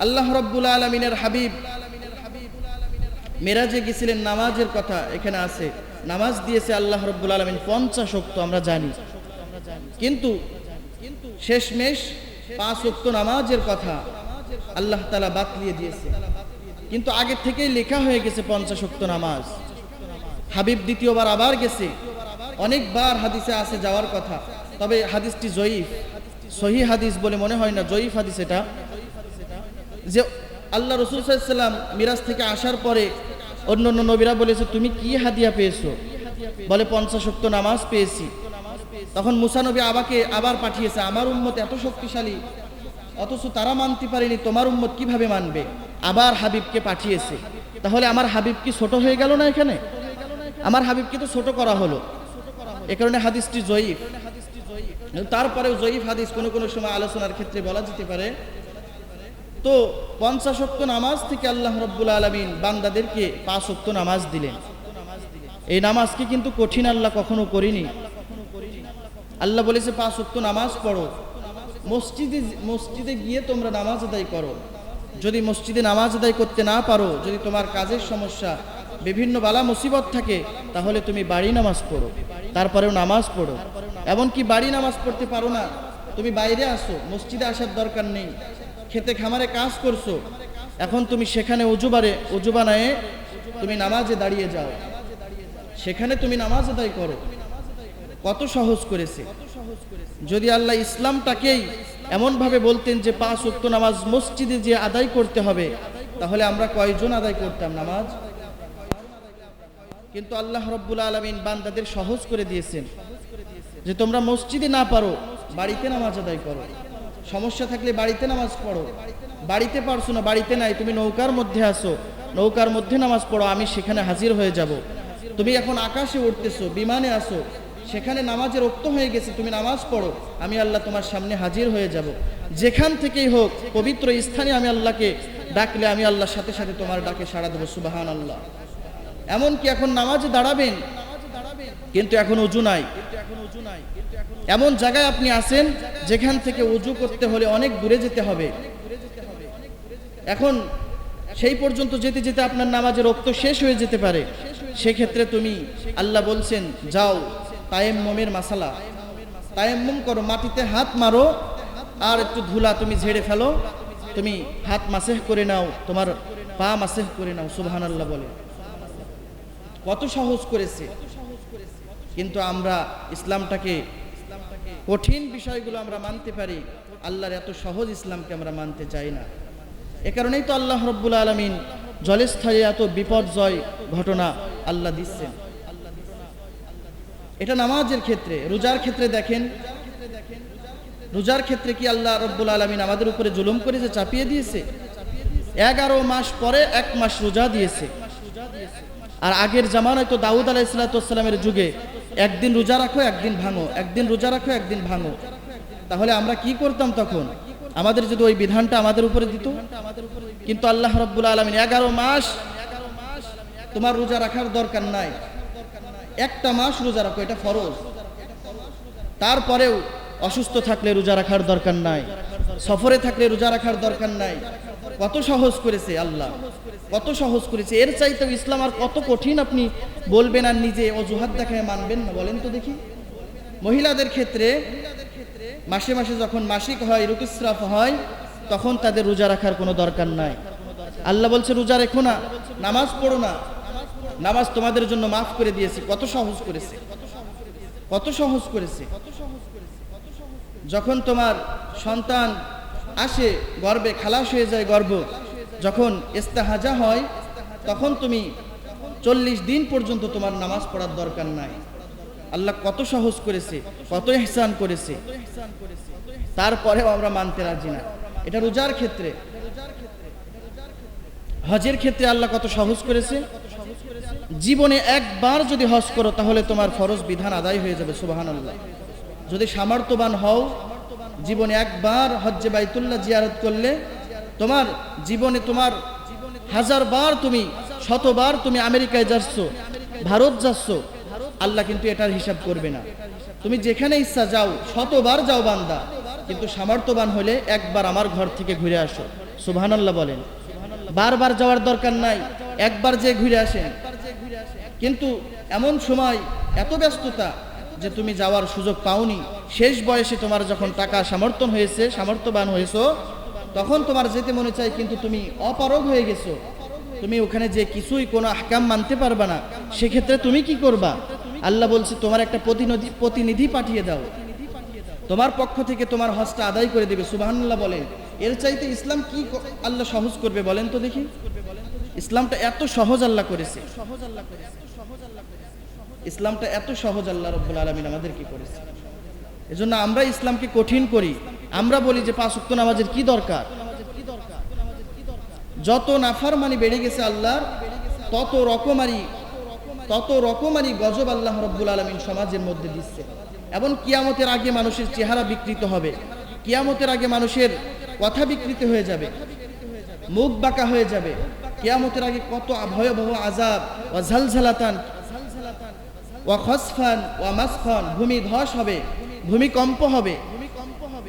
আল্লাহ রাব্বুল আলামিনের হাবিব মেরাজে গেছিলেন, নামাজের কথা এখানে আছে। নামাজ দিয়েছে আল্লাহ রাব্বুল আলামিন 50 ওয়াক্ত, আমরা জানি। কিন্তু শেষমেশ 5 ওয়াক্ত নামাজের কথা আল্লাহ তাআলা বাতলিয়ে দিয়েছে। কিন্তু আগে থেকেই লেখা হয়ে গেছে 50 ওয়াক্ত নামাজ। হাবিব দ্বিতীয়বার আবার গেছে, অনেকবার হাদিসে আছে যাওয়ার কথা, তবে হাদিসটি জয়ীফ, সহিহ হাদিস বলে মনে হয় না, জয়ীফ হাদিস এটা। যে আল্লাহ রাসূল সাল্লাল্লাহু আলাইহি ওয়াসাল্লাম মিরাজ থেকে আসার পরে অন্য অন্য নবীরা বলেছে, তুমি কি হাদিয়া পেয়েছো? বলে 50 ওয়াক্ত নামাজ পেয়েছি। তখন মুসা নবী আবার পাঠিয়েছে, আমার উম্মত এত শক্তিশালী অথচ তারা মানতে পারেনি, তোমার উম্মত কিভাবে মানবে? আবার হাবিবকে পাঠিয়েছে। তাহলে আমার হাবিব কি ছোট হয়ে গেল না? এখানে আমার হাবিবকে তো ছোট করা হলো, এ কারণে হাদিসটি জয়ীফ। তারপরেও জয়ীফ হাদিস কোনো কোনো সময় আলোচনার ক্ষেত্রে বলা যেতে পারে। তো 50 ওয়াক্ত নামাজ থেকে আল্লাহ রাব্বুল আলামিন বান্দাদেরকে 5 ওয়াক্ত নামাজ দিলেন। এই নামাজকে কিন্তু কঠিন আল্লাহ কখনো করিনি। আল্লাহ বলেছে 5 ওয়াক্ত নামাজ পড়ো, মসজিদে গিয়ে তোমরা নামাজ আদায় করো। যদি মসজিদে নামাজ আদায় করতে না পারো, যদি তোমার কাজের সমস্যা, বিভিন্ন বালা মুসিবত থাকে, তাহলে তুমি বাড়ি নামাজ পড়ো, তারপরেও নামাজ পড়ো। এমনকি বাড়ি নামাজ পড়তে পারো না, তুমি বাইরে আসো, মসজিদে আসার দরকার নেই, খেতে খামারে কাজ করছো, এখন তুমি সেখানে উজু বানায়ে তুমি নামাজে দাঁড়িয়ে যাও, সেখানে তুমি নামাজ আদায় করো। কত সহজ করেছে। যদি আল্লাহ ইসলামটাকেই এমনভাবে বলতেন যে 5 ওয়াক্ত নামাজ মসজিদে যে আদায় করতে হবে, তাহলে আমরা কয়জন আদায় করতাম নামাজ? কিন্তু আল্লাহ রাব্বুল আলামিন বান্দাদের সহজ করে দিয়েছেন যে তোমরা মসজিদে না পারো, বাড়িতে নামাজ আদায় করো। সমস্যা থাকলে বাড়িতে নামাজ পড়ো। বাড়িতে পারছো না, বাড়িতে নাই, তুমি নৌকার মধ্যে আসো, নৌকার মধ্যে নামাজ পড়ো, আমি সেখানে হাজির হয়ে যাব। তুমি এখন আকাশে উঠতেছো, বিমানে আসো, সেখানে নামাজের ওক্ত হয়ে গেছে, তুমি নামাজ পড়ো, আমি আল্লাহ তোমার সামনে হাজির হয়ে যাব। যেখান থেকেই হোক, পবিত্র স্থানে আমি আল্লাহকে ডাকলে আমি আল্লাহর সাথে সাথে তোমার ডাকে সাড়া দেবো। সুবহানাল্লাহ। এমনকি এখন নামাজে দাঁড়াবেন, কিন্তু এখন উজু নাই। এমন জায়গায় আপনি আছেন যেখান থেকে উজু করতে হলে অনেক দূরে যেতে হবে। এখন সেই পর্যন্ত যেতে যেতে আপনার নামাজের ওক্ত শেষ হয়ে যেতে পারে। সেক্ষেত্রে তুমি, আল্লাহ বলছেন, যাও তায়াম্মুমের মাসালা, তায়াম্মুম করো, মাটিতে হাত মারো, আর একটু ধুলা তুমি ঝেড়ে ফেলো, তুমি হাত মাসেহ করে নাও, তোমার পা মাসেহ করে নাও। সুবহানাল্লাহ বলে। কত সহজ করেছে। কিন্তু আমরা ইসলামটাকে, কঠিন বিষয়গুলো আমরা মানতে পারি, আল্লাহর এত সহজ ইসলামকে আমরা মানতে চাই না। এ কারণেই তো আল্লাহ রাব্বুল আলামিন জলস্থলে এত বিপর্যয় ঘটনা আল্লাহ দিচ্ছেন। এটা নামাজের ক্ষেত্রে। রোজার ক্ষেত্রে দেখেন, রোজার ক্ষেত্রে কি আল্লাহ রাব্বুল আলামিন আমাদের উপরে জুলুম করেছে, চাপিয়ে দিয়েছে? 11 মাস পরে 1 মাস রোজা দিয়েছে। আর আগের জামানায় তো দাউদ আলাইহিস সালামের যুগে একদিন রোজা রাখো, একদিন ভাঙো, একদিন রোজা রাখো, একদিন ভাঙো। তাহলে আমরা কি করতাম তখন? আমাদের যদি ওই বিধানটা আমাদের উপরে দিত। কিন্তু আল্লাহ রাব্বুল আলামিন 11 মাস তোমার রোজা রাখার দরকার নাই, একটা মাস রোজা রাখো, এটা ফরজ। তারপরেও অসুস্থ থাকলে রোজা রাখার দরকার নাই, সফরে থাকলে রোজা রাখার দরকার নাই। কত সহজ করেছে আল্লাহ, কত সহজ করেছে। এর চাইতেও ইসলাম আর কত কঠিন আপনি বলবেন আর নিজে অজুহাত দেখায় মানবেন না? বলেন তো দেখি। মহিলাদের ক্ষেত্রে মাসে মাসে যখন মাসিক হয়, ঋতুস্রাব হয়, তখন তাদের রোজা রাখার কোনো দরকার নাই। আল্লাহ বলছে রোজা রেখো না, নামাজ পড়ো না, নামাজ তোমাদের জন্য মাফ করে দিয়েছি। কত সহজ করেছে, কত সহজ করেছে। যখন তোমার সন্তান আসে গর্ভে, খালাস হয়ে যায় গর্ভ, যখন ইস্তেহাজা হয়, তখন তুমি 40 দিন পর্যন্ত তোমার নামাজ পড়ার দরকার নাই। আল্লাহ কত সহজ করেছে, কত ইহসান করেছে। তারপরেও আমরা মানতে রাজি না। এটা রোজার ক্ষেত্রে। হজের ক্ষেত্রে আল্লাহ কত সহজ করেছে। জীবনে একবার যদি হজ করো, তাহলে তোমার ফরজ বিধান আদায় হয়ে যাবে। সুবহানাল্লাহ। যদি সামর্থ্যবান হও, জীবনে একবার হজ্জে বাইতুল্লাহ জিয়ারত করলে, তোমার জীবনে তোমার 1000 বার, তুমি 100 বার তুমি আমেরিকায় যাচ্ছ, ভারত যাচ্ছ, আল্লাহ কিন্তু এটার হিসাব করবে না। তুমি যেখানে ইচ্ছা যাও, 100 বার যাও বান্দা, কিন্তু সামর্থ্যবান হলে একবার আমার ঘর থেকে ঘুরে আসো। সুবহানাল্লাহ বলেন। বারবার যাওয়ার দরকার নাই, একবার যে ঘুরে আসেন। কিন্তু এমন সময় এত ব্যস্ততা যে তুমি যাওয়ার সুযোগ পাওনি। শেষ বয়সে তোমার যখন টাকা সামর্থ্যবান হয়েছো, তখন তোমার যেতে মনে চায়, কিন্তু তুমি অপারগ হয়ে গেছো, তুমি ওখানে যে কিছুই কোনো আহকাম মানতে পারবা না। সেক্ষেত্রে তুমি কি করবা? আল্লাহ বলছে তোমার একটা প্রতিনিধি পাঠিয়ে দাও, তোমার পক্ষ থেকে তোমার হজটা আদায় করে দেবে। সুবহানাল্লাহ বলেন। এর চাইতে ইসলাম কি আল্লাহ সহজ করবে বলেন তো দেখি? ইসলামটা এত সহজ আল্লাহ করেছে, ইসলামটা এত সহজ আল্লাহ রাব্বুল আলামিন আমাদের কি করেছে। এজন্য আমরা ইসলামকে কঠিন করি। আমরা বলি যে 5 ওয়াক্ত নামাজের কি দরকার। যত নাফরমানি বেড়ে গেছে আল্লাহর, তত রকমারি গজব আল্লাহ রাব্বুল আলামিন সমাজের মধ্যে দিচ্ছে। এবং কিয়ামতের আগে মানুষের চেহারা বিকৃত হবে, কিয়ামতের আগে মানুষের কথা বিকৃত হয়ে যাবে, মুখ বাঁকা হয়ে যাবে। কিয়ামতের আগে কত ভয়াবহ আযাব, ওয়া জালজালাতান ওয়া খসফান ওয়া মাসফান, ভূমি ধস হবে, ভূমিকম্প হবে।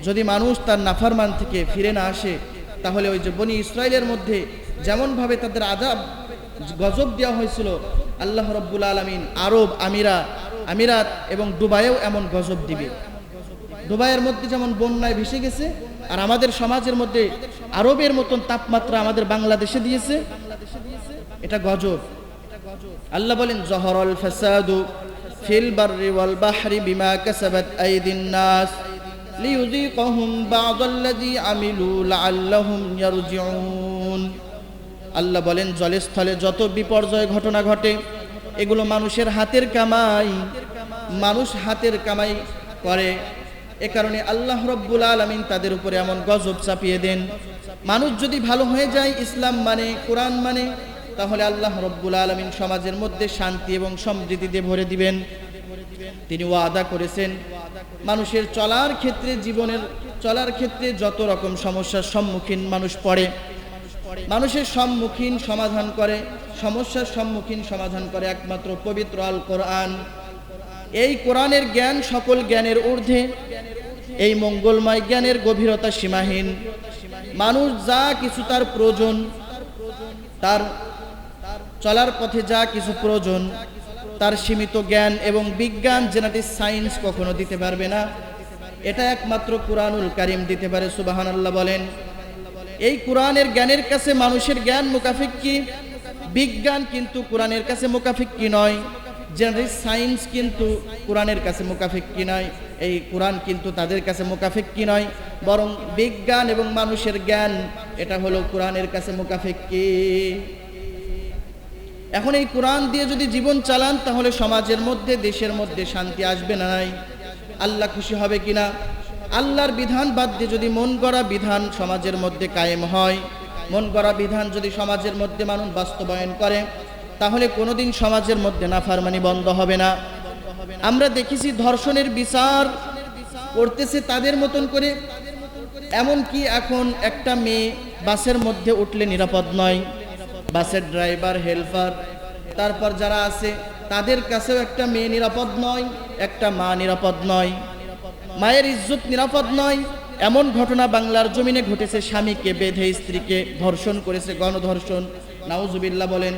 যদি মানুষ তার নাফরমান থেকে ফিরে না আসে, তাহলে ওই যে বনি ইসরাইলের মধ্যে যেমন ভাবে তাদের আযাব গজব দেওয়া হয়েছিল, আল্লাহ রাব্বুল আলামিন আরব আমিরাত এবং দুবাইয়েও এমন গজব দিবে। দুবাইয়ের মধ্যে যেমন বন্যায় ভেসে গেছে, আর আমাদের সমাজের মধ্যে আরবের মতন তাপমাত্রা আমাদের বাংলাদেশে দিয়েছে, এটা গজব। আল্লাহ বলেন জহরল ফাসাদু ফিল বাররি ওয়াল বাহরি বিমা কাসাবাত আইদিন নাস লিইউযীকাহুম বা'দাল্লাযী আমিলু লাআল্লাহুম ইয়ারজিউন। আল্লাহ বলেন জলে স্থলে যত বিপর্যয় ঘটনা ঘটে, এগুলো মানুষের হাতের কামাই, মানুষ হাতের কামাই করে। এ কারণে আল্লাহ রাব্বুল আলামিন তাদের উপরে এমন গজব চাপিয়ে দেন। মানুষ যদি ভালো হয়ে যায়, ইসলাম মানে, কোরআন মানে, তাহলে আল্লাহ রাব্বুল আলামিন সমাজের মধ্যে শান্তি এবং সমৃদ্ধি দিয়ে ভরে দিবেন। তিনি ওয়াদা করেছেন মানুষের জীবনের চলার ক্ষেত্রে যত রকম সমস্যার সম্মুখীন মানুষ পড়ে, মানুষের সমস্যার সম্মুখীন সমাধান করে একমাত্র পবিত্র আল কোরআন। এই কোরআনের জ্ঞান সকল জ্ঞানের ঊর্ধ্বে, এই মঙ্গলময় জ্ঞানের গভীরতা সীমাহীন। মানুষ যা কিছু তার প্রয়োজন, তার চলার পথে যা কিছু প্রয়োজন, তার সীমিত জ্ঞান এবং বিজ্ঞান জেনেটিক সায়েন্স কখনো দিতে পারবে না। এটা একমাত্র কুরআনুল কারীম দিতে পারে। সুবহানাল্লাহ বলেন। এই কোরআনের জ্ঞানের কাছে মানুষের জ্ঞান মুকাফিক্কি, বিজ্ঞান কিন্তু কোরআনের কাছে মুকাফিক্কি নয়, জেনারেল সায়েন্স কিন্তু কোরআনের কাছে মুকাফিক্কি নয়, এই কোরআন কিন্তু তাদের কাছে মুকাফিক্কি নয়, বরং বিজ্ঞান এবং মানুষের জ্ঞান এটা হলো কোরআনের কাছে মুকাফিক্কি। এখন এই কোরআন দিয়ে যদি জীবন চালান, তাহলে সমাজের মধ্যে, দেশের মধ্যে শান্তি আসবে না নাই? আল্লাহ খুশি হবে কিনা? আল্লাহর বিধান বাদ দিয়ে যদি মন গড়া বিধান সমাজের মধ্যে কায়েম হয়, মন গড়া বিধান যদি সমাজের মধ্যে মানুষ বাস্তবায়ন করে, তাহলে কোনোদিন সমাজের মধ্যে নাফরমানি বন্ধ হবে না। আমরা দেখেছি ধর্ষণের বিচার করতেছে তাদের মতন করে, এমনকি এখন একটা মেয়ে বাসের মধ্যে উঠলে নিরাপদ নয়, বাসের ড্রাইভার, হেল্পার, তারপর যারা আছে তাদের কাছেও একটা মেয়ে নিরাপদ নয়, একটা মা নিরাপদ নয়, মায়ের ইজ্জত নিরাপদ নয়। এমন ঘটনা বাংলার জমিনে ঘটেছে, স্বামীকে বেঁধে স্ত্রীকে ধর্ষণ করেছে, গণধর্ষণ, নাউজুবিল্লাহ বলেন।